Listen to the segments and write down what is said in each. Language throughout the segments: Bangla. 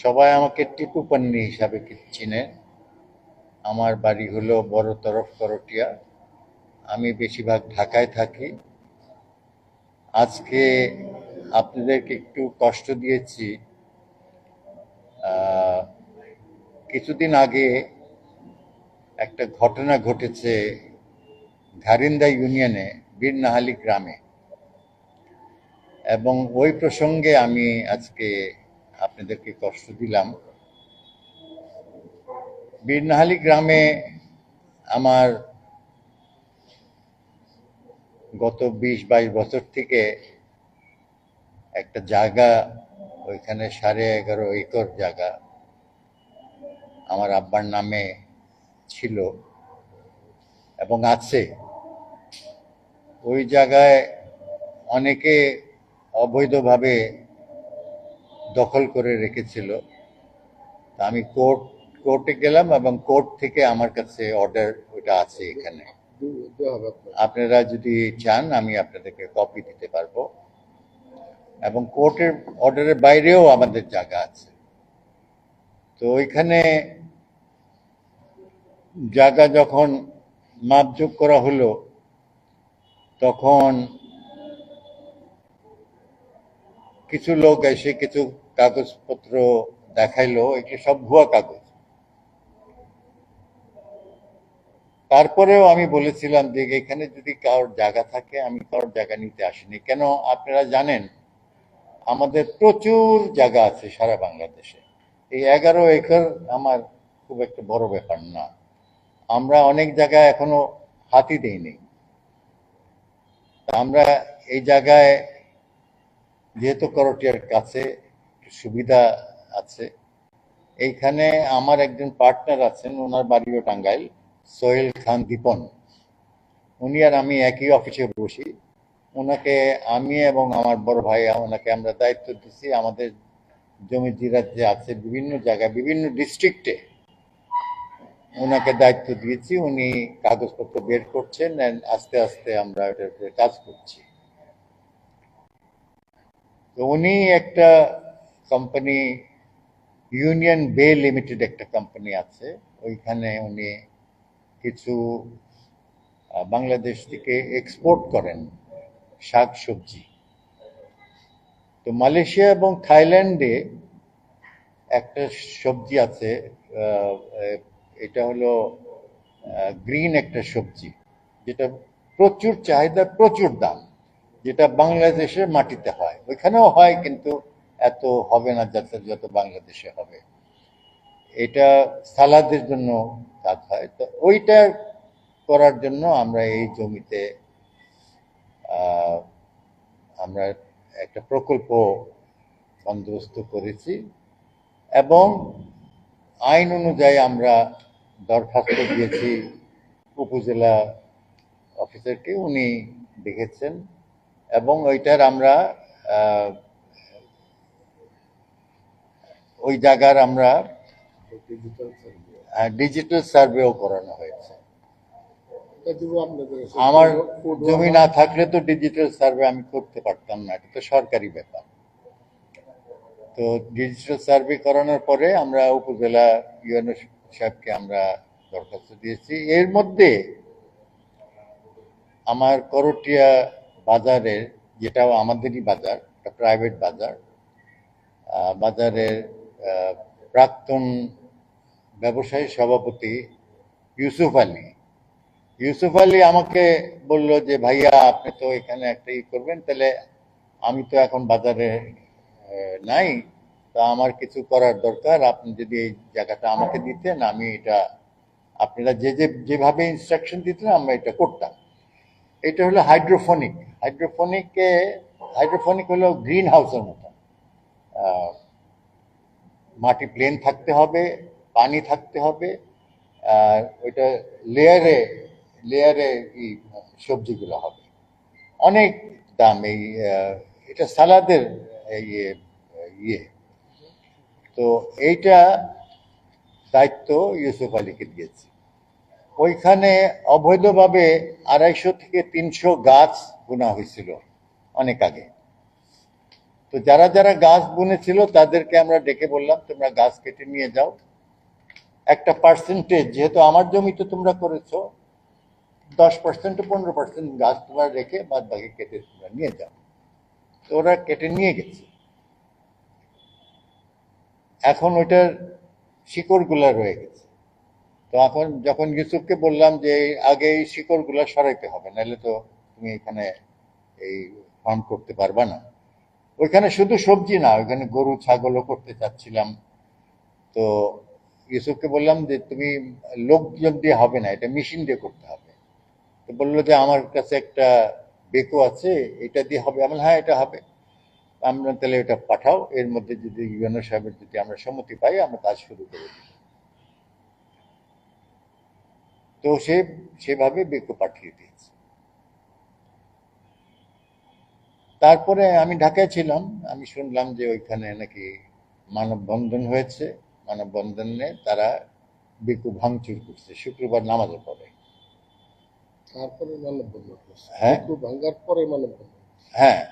সবাই আমাকে টিপু পান্নি হিসাবে চিনে। আমার বাড়ি হলো বড় তরফ করটিয়া। আমি বেশিরভাগ ঢাকায় থাকি। আজকে আপনাদেরকে একটু কষ্ট দিয়েছি। আহ, কিছুদিন আগে একটা ঘটনা ঘটেছে ঘারিন্দা ইউনিয়নে বীরনাহালি গ্রামে, এবং ওই প্রসঙ্গে আমি আজকে আপনাদেরকে কষ্ট দিলাম। বীরনাহালি গ্রামে আমার গত ২০-২২ বছর থেকে একটা জায়গা, ওইখানে 11.5 একর জায়গা আমার আব্বার নামে ছিল এবং আছে। ওই জায়গায় অনেকে অবৈধভাবে দখল করে রেখেছিল। তা আমি কোর্টে গেলাম এবং কোর্ট থেকে আমার কাছে অর্ডার ওটা আছে এখানে। আপনারা যদি চান আমি আপনাদেরকে কপি দিতে পারবো, এবং কোর্টের অর্ডারের বাইরেও আমাদের জায়গা আছে। তো ওইখানে জায়গা যখন মাপজোক করা হলো, তখন কিছু লোক এসে কিছু কাগজপত্র দেখাইলো, এগুলো সব ভুয়া কাগজ। তারপরেও আমি বলেছিলাম যে এখানে যদি কারোর জায়গা থাকে, আমি কারোর জায়গা নিতে আসিনি। কেন আপনারা জানেন, আমাদের প্রচুর জায়গা আছে সারা বাংলাদেশে। এই 11 একর আমার খুব একটা বড় ব্যাপার না। আমরা অনেক জায়গায় এখনো হাতি দেইনি। আমরা এই জায়গায় যেহেতু করটিয়ার কাছে সুবিধা আছে, এইখানে আমার একজন পার্টনার আছেন, ওনার বাড়িও টাঙ্গাইল, সোহেল খান দীপন। উনি আর আমি একই অফিসে বসি। ওনাকে আমি এবং আমার বড় ভাই, ওনাকে আমরা দায়িত্ব দিচ্ছি আমাদের জমি জিরাত যে আছে বিভিন্ন জায়গায় বিভিন্ন ডিস্ট্রিক্টে, ওনাকে দায়িত্ব দিয়েছি। উনি কাগজপত্র বের করছেন, আস্তে আস্তে আমরা এটার উপরে কাজ করছি। তো উনি একটা কোম্পানি, ইউনিয়ন বে লিমিটেড একটা কোম্পানি আছে, ওইখানে উনি কিছু বাংলাদেশ থেকে এক্সপোর্ট করেন শাক সবজি। তো মালয়েশিয়া এবং থাইল্যান্ডে একটা সবজি আছে, এটা হলো গ্রিন একটা সবজি, যেটা প্রচুর চাহিদা, প্রচুর দাম, যেটা বাংলাদেশের মাটিতে হয়। ওইখানেও হয়, কিন্তু এত হবে না যত বাংলাদেশে হবে। এটা সালাদের জন্য কাজ হয়। তো ওইটা করার জন্য আমরা এই জমিতে আমরা একটা প্রকল্প বন্দোবস্ত করেছি, এবং আইন অনুযায়ী আমরা দরখাস্ত দিয়েছি উপজেলা অফিসারকে, উনি দেখেছেন, এবং ওইটার আমরা ওই জায়গার আমরা ডিজিটাল সার্ভেও করানো হয়েছে। আমার জমি না থাকলে তো ডিজিটাল সার্ভে আমি করতে পারতাম না, এটা তো সরকারি ব্যাপার। তো ডিজিটাল সার্ভে করানোর পরে আমরা উপজেলা ইউএনও সাহেবকে আমরা দরখাস্ত দিয়েছি। এর মধ্যে আমার করটিয়া বাজারের, যেটাও আমাদেরই বাজার, একটা প্রাইভেট বাজার, বাজারের প্রাক্তন ব্যবসায়ী সভাপতি ইউসুফ আলী আমাকে বলল যে ভাইয়া, আপনি তো এখানে একটা করবেন, তাহলে আমি তো এখন বাজারে নাই, তা আমার কিছু করার দরকার, আপনি যদি এই জায়গাটা আমাকে দিতেন, আমি এটা আপনারা যেভাবে ইনস্ট্রাকশন দিতেন আমরা এটা করতাম। এটা হলো হাইড্রোফোনিক হলো গ্রিন হাউসের মতো। মাটি প্লেন থাকতে হবে, পানি থাকতে হবে, আর ওইটা লেয়ারে লেয়ারে সবজিগুলো হবে। অনেক দাম এই এটা সালাদের ইয়ে ইয়ে তো এইটা দায়িত্ব ইউসুফ আলীকে দিয়েছি। ওইখানে অবৈধভাবে 250 থেকে 300 গাছ বোনা হয়েছিল অনেক আগে। তো যারা যারা গাছ বুনেছিল তাদেরকে আমরা ডেকে বললাম তোমরা গাছ কেটে নিয়ে যাও, একটা পার্সেন্টেজ, যেহেতু আমার জমিতে তোমরা করেছো, 10% 15% গাছ তোমরা রেখে বাদ বাকি কেটে তোমরা নিয়ে যাও। তো ওরা কেটে নিয়ে গেছে। এখন ওইটার শিকড়গুলা রয়ে গেছে। তো এখন যখন ইউসুফকে বললাম যে আগে এই শিকড়গুলা সরাইতে হবে, নাহলে তো তুমি এখানে এই ফার্ম করতে পারবা না। ওইখানে শুধু সবজি না, ওইখানে গরু ছাগলও করতে চাচ্ছিলাম। তো ইউসুফকে বললাম যে তুমি লোকজন দিয়ে হবে না, এটা মেশিন দিয়ে করতে হবে। তো বললো যে আমার কাছে একটা বেকো আছে, এটা দিয়ে হবে। আমি বললাম, হ্যাঁ এটা হবে। আমরা তাহলে এটা পাঠাও, এর মধ্যে যদি ইউএনও সাহেবের যদি আমরা সম্মতি পাই আমরা কাজ শুরু করে দিই। তো সেভাবে বেকো পাঠিয়ে দিয়েছে। তারপরে আমি ঢাকায় ছিলাম, আমি শুনলাম যে ওইখানে নাকি মানববন্ধন হয়েছে। মানববন্ধনে তারা বেকু ভাঙচুর করছে শুক্রবার নামাজের পরে। তারপরে মানববন্ধন করছে, হ্যাঁ একটু ভাঙ্গার পরে মানববন্ধন। হ্যাঁ।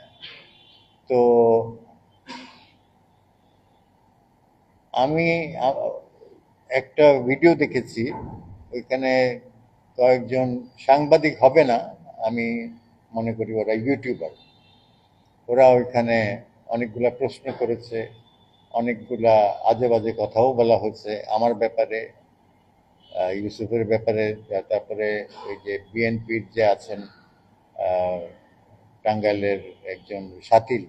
তো আমি একটা ভিডিও দেখেছি, ওইখানে কয়েকজন সাংবাদিক হবে না, আমি মনে করি ওরা ইউটিউবার, ওরা ওইখানে অনেকগুলা প্রশ্ন করেছে, অনেকগুলা আজে বাজে কথাও বলা হয়েছে আমার ব্যাপারে, ইউসুফের ব্যাপারে। তারপরে ওই যে বিএনপির যে আছেন টাঙ্গাইলের একজন শাতিল,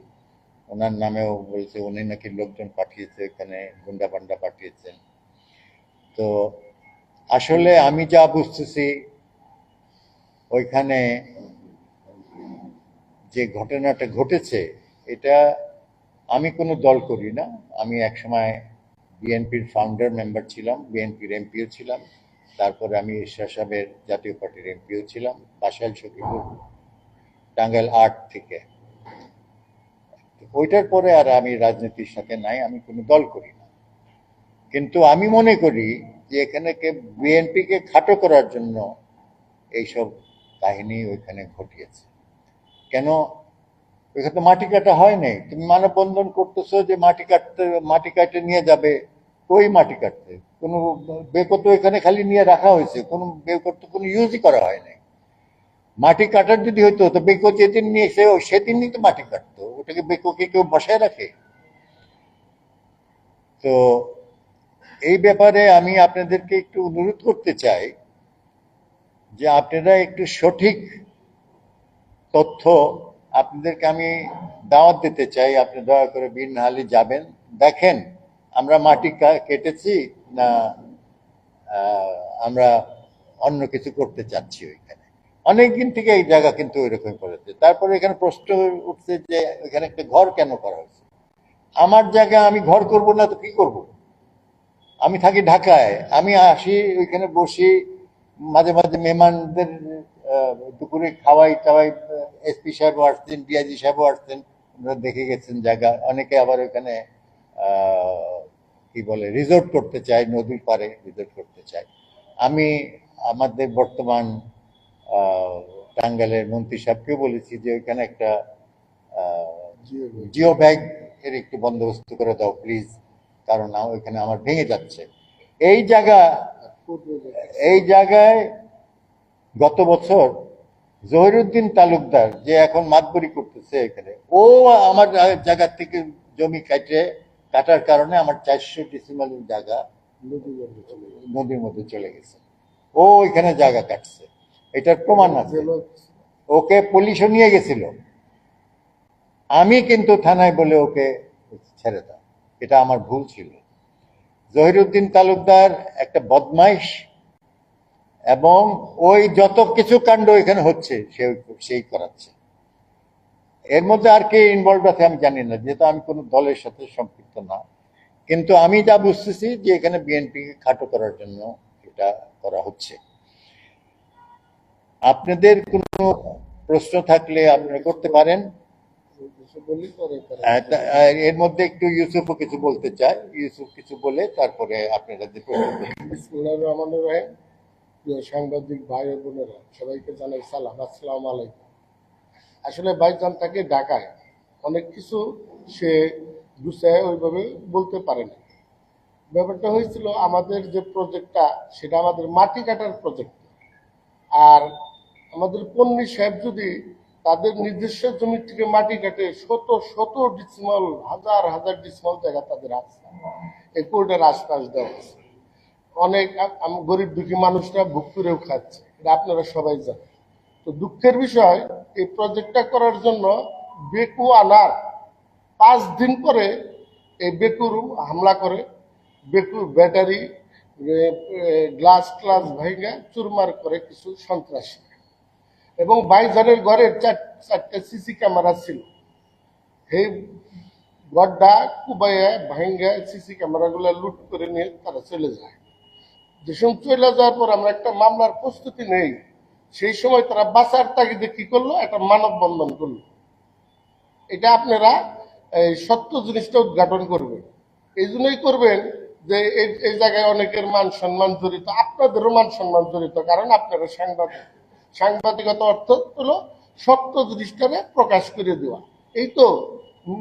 ওনার নামেও বলছে উনি নাকি লোকজন পাঠিয়েছে, এখানে গুন্ডা পান্ডা পাঠিয়েছেন। তো আসলে আমি যা বুঝতেছি ওইখানে যে ঘটনাটা ঘটেছে, এটা আমি কোনো দল করি না। আমি একসময় বিএনপির ফাউন্ডার মেম্বার ছিলাম, বিএনপির এমপিও ছিলাম। তারপরে আমি ঈশ্বর সাহেবের জাতীয় পার্টির এমপিও ছিলাম, বাসাইল সখীপুর টাঙ্গাইল ৮ থেকে। ওইটার পরে আর আমি রাজনীতির সাথে নাই, আমি কোনো দল করি না। কিন্তু আমি মনে করি যে এখানে বিএনপিকে খাটো করার জন্য এইসব কাহিনী ওইখানে ঘটিয়েছে। কেন? ওইখানে তো মাটি কাটা হয় নাই। তুমি মানববন্ধন করতেছো যে মাটি কাটতে নিয়ে যাবে, ওই মাটি কাটতে কোনো বেকো তো এখানে খালি নিয়ে রাখা হয়েছে, কোনো বেকো তো কোনো ইউজই করা হয় নাই। মাটি কাটার যদি হইতো তো বেকো যেদিন নিয়ে সেদিনই তো মাটি কাটতো, ওটাকে বেকোকে কেউ বসায় রাখে? তো এই ব্যাপারে আমি আপনাদেরকে একটু অনুরোধ করতে চাই যে আপনারা একটু সঠিক তথ্য, আপনাদেরকে আমি দাওয়াত দিতে চাই, আপনি দয়া করে বীর নাহালি যাবেন, দেখেন আমরা মাটি কেটেছি না আমরা অন্য কিছু করতে চাচ্ছি। ওইখানে অনেকদিন থেকে এই জায়গা কিন্তু ওইরকম করেছে। তারপরে এখানে প্রশ্ন উঠছে যে এখানে একটা ঘর কেন করা হয়েছে। আমার জায়গা, আমি ঘর করব না তো কি করব? আমি থাকি ঢাকায়, আমি আসি ওইখানে বসি, মাঝে মাঝে মেহমানদের দুপুরে খাওয়াই টাওয়াই। এসপি সাহেবও আসছেন, ডিআইজি সাহেবও আসছেন, আপনারা দেখে গেছেন জায়গা। অনেকে আবার ওইখানে কি বলে রিসোর্ট করতে চায়, নদীর পাড়ে রিসোর্ট করতে চায়। আমি আমাদের বর্তমান টাঙ্গাইলের মন্ত্রী সাহেবকেও বলেছি যে ওইখানে একটা জিও ব্যাগ এর একটু বন্দোবস্ত করে দাও প্লিজ, কারণ ওইখানে আমার ভেঙে যাচ্ছে এই জায়গায়। গত বছর জহিরুদ্দিন তালুকদার, যে এখন মাতবরি করতেছে এখানে, ও আমার জায়গা থেকে জমি কাটার কারণে আমার 400 ডিসিমাল জায়গা নদীর মধ্যে চলে গেছে। ও ওইখানে জায়গা কাটছে, এটার প্রমাণ আছে। ওকে পুলিশও নিয়ে গেছিল, আমি কিন্তু থানায় বলে ওকে ছেড়ে দাও, এটা আমার ভুল ছিল। জহিরুদ্দিন তালুকদার একটা বদমাইশ, এবং ওই যত কিছু কাণ্ড এখানে হচ্ছে সেই করাচ্ছে। এর মধ্যে আর কে ইনভলভ আছে আমি জানি না, যেহেতু আমি কোনো দলের সাথে সম্পৃক্ত না। কিন্তু আমি যা বুঝতেছি যে এখানে বিএনপিকে খাটো করার জন্য এটা করা হচ্ছে। আপনাদের কোনো প্রশ্ন থাকলে আপনারা করতে পারেন। এর মধ্যে একটু ইউসুফও কিছু বলতে চায়, ইউসুফ কিছু বলে তারপরে আপনারা যে সাংবাদিক ভাই ও বোনেরা, সবাইকে জানাই সালাম, আসসালামু আলাইকুম। আসলে ভাইজান থাকে ঢাকায়, অনেক কিছু সে গুছায় ওইভাবে বলতে পারে না। ব্যাপারটা হয়েছিল আমাদের যে প্রজেক্টটা সেটা আমাদের মাটি কাটার প্রজেক্ট, আর আমাদের পন্নী সাহেব যদি তাদের নিজস্ব জমি থেকে মাটি কাটে শত শত ডিসিমাল, হাজার হাজার ডিসিমাল জায়গা তাদের আছে, এই কোর্টের আশপাশ দেওয়া আছে। অনেক গরিব দুঃখী মানুষরা ভোগ করেও খাচ্ছে, এটা আপনারা সবাই জানেন। তো দুঃখের বিষয়, এই প্রজেক্টটা করার জন্য বেকু আনার 5 দিন পরে এই বেকুর হামলা করে, বেকুর ব্যাটারি, গ্লাস ক্লাস ভাইঙ্গা চুরমার করে কিছু সন্ত্রাসী। এবং ভাইজানের ঘরের চারটে সিসি ক্যামেরা ছিল, সেই গড্ডা কুবাইয়া ভাইঙ্গা সিসি ক্যামেরাগুলো লুট করে নিয়ে তারা চলে যায়। যে সময় চলে যাওয়ার পর আমরা একটা মামলার প্রস্তুতি নেই, সেই সময় তারা বাঁচার তাগিদে কি করলো, একটা মানববন্ধন করলো। এটা আপনারা এই সত্য জিনিসটা উদ্ঘাটন করবেন, এই জন্যই করবেন যে এই জায়গায় অনেকের মান সম্মান জড়িত, আপনাদেরও মান সম্মান জড়িত, কারণ আপনারা সাংবাদিক। সাংবাদিকতা অর্থ হলো সত্য জিনিসটাকে প্রকাশ করে দেওয়া, এই তো।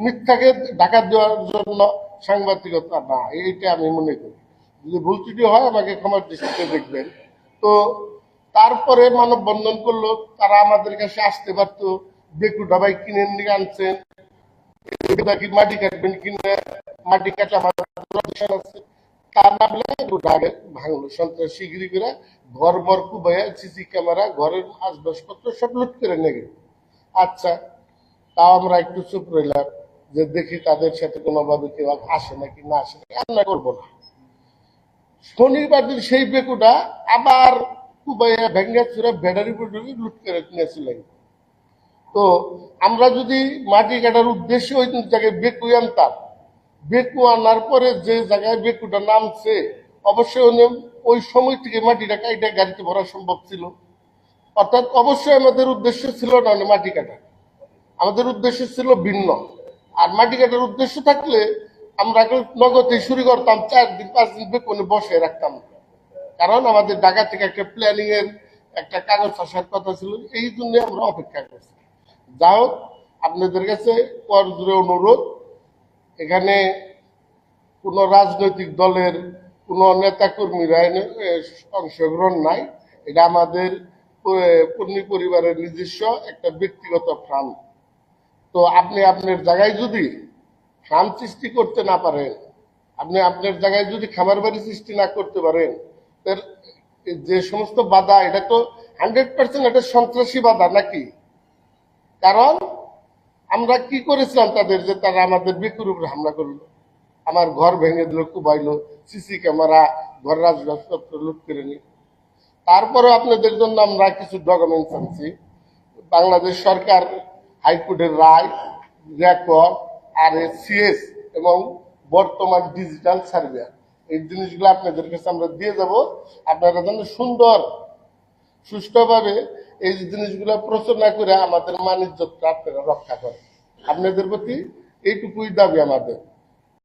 মিথ্যাকে ঢাকা দেওয়ার জন্য সাংবাদিকতা না, এইটা আমি মনে করি। যদি ভুল ত্রুটি হয় আমাকে ক্ষমার দৃষ্টিতে দেখবেন। তো তারপরে মানববন্ধন করলো, তারা আমাদের কাছে আসতে পারতো, বেকু ডাবাই কিনে নিয়ে আনছেন, কি মাটি কাটবেন কিনে, মাটি কাটলে আমাদের আছে, তার নামলে ভাঙলো সন্ত্রাস শিগিরি করে ঘর বর কুবাইয়া সিসি ক্যামেরা ঘরের আসবাবপত্র সব লুট করে নিয়ে গেল। আচ্ছা, তাও আমরা একটু চুপ রইলাম যে দেখি তাদের সাথে কোনোভাবে কেউ আসে নাকি না আসে নাকি, আমরা করবো না। শনিবার দিন সেই বেকুটা আবার কুবাইয়া ভেঙ্গা চুরা ব্যাটারি লুট করে নিয়েছিলেন। তো আমরা যদি মাটি কাটার উদ্দেশ্যে ওই জায়গায় বেকু আনতাম, বেকু আনার পরে যে জায়গায় বেকুটা নামছে, অবশ্যই ওই সময় থেকে মাটিটা কাইটা গাড়িতে ভরা সম্ভব ছিল। অর্থাৎ অবশ্যই আমাদের উদ্দেশ্য ছিল না মাটি কাটা, আমাদের উদ্দেশ্য ছিল ভিন্ন। আর মাটি কাটার উদ্দেশ্য থাকলে আমরা নগদে শুরু করতাম, 4 দিন 5 দিন বেকুনে বসে রাখতাম, কারণ আমাদের ঢাকা থেকে একটা প্ল্যানিং এর একটা কাগজ আসার কথা ছিল, এই জন্য আমরা অপেক্ষা করছি। যাই হোক, আপনাদের কাছে করজোরে অনুরোধ, এখানে কোন রাজনৈতিক দলের কোন নেতা কর্মীরা অংশগ্রহণ নাই, এটা আমাদের পন্নী পরিবারের নিজস্ব একটা ব্যক্তিগত ফার্ম। তো আপনি আপনার জায়গায় যদি ফার্ম সৃষ্টি করতে না পারেন, আপনি আপনার জায়গায় যদি খামার বাড়ি সৃষ্টি না করতে পারেন, যে সমস্ত বাধা, এটা তো 100% এটা সন্ত্রাসী বাধা নাকি? কারণ আমরা কি করেছিলাম তাদের, যে তারা আমাদের বেকুর উপরে হামলা করলো, আমার ঘর ভেঙে দিল, কুবাইলো, সিসি ক্যামেরা, ঘর আসবাবপত্র লুট করে নিল। তারপরে আপনাদের জন্য আমরা কিছু ডকুমেন্টস আনছি, বাংলাদেশ সরকার হাইকোর্টের রায়, রেকর্ড, আর সিএস এবং বর্তমান ডিজিটাল সার্ভে, এই জিনিসগুলো আপনাদের কাছে আমরা দিয়ে যাব। আপনারা যেন সুন্দর সুষ্ঠুভাবে এই জিনিসগুলো প্রচারণা করে আমাদের মান ইজ্জতটা আপনারা রক্ষা করেন। আপনাদের প্রতি এইটুকুই দাবি আমাদের।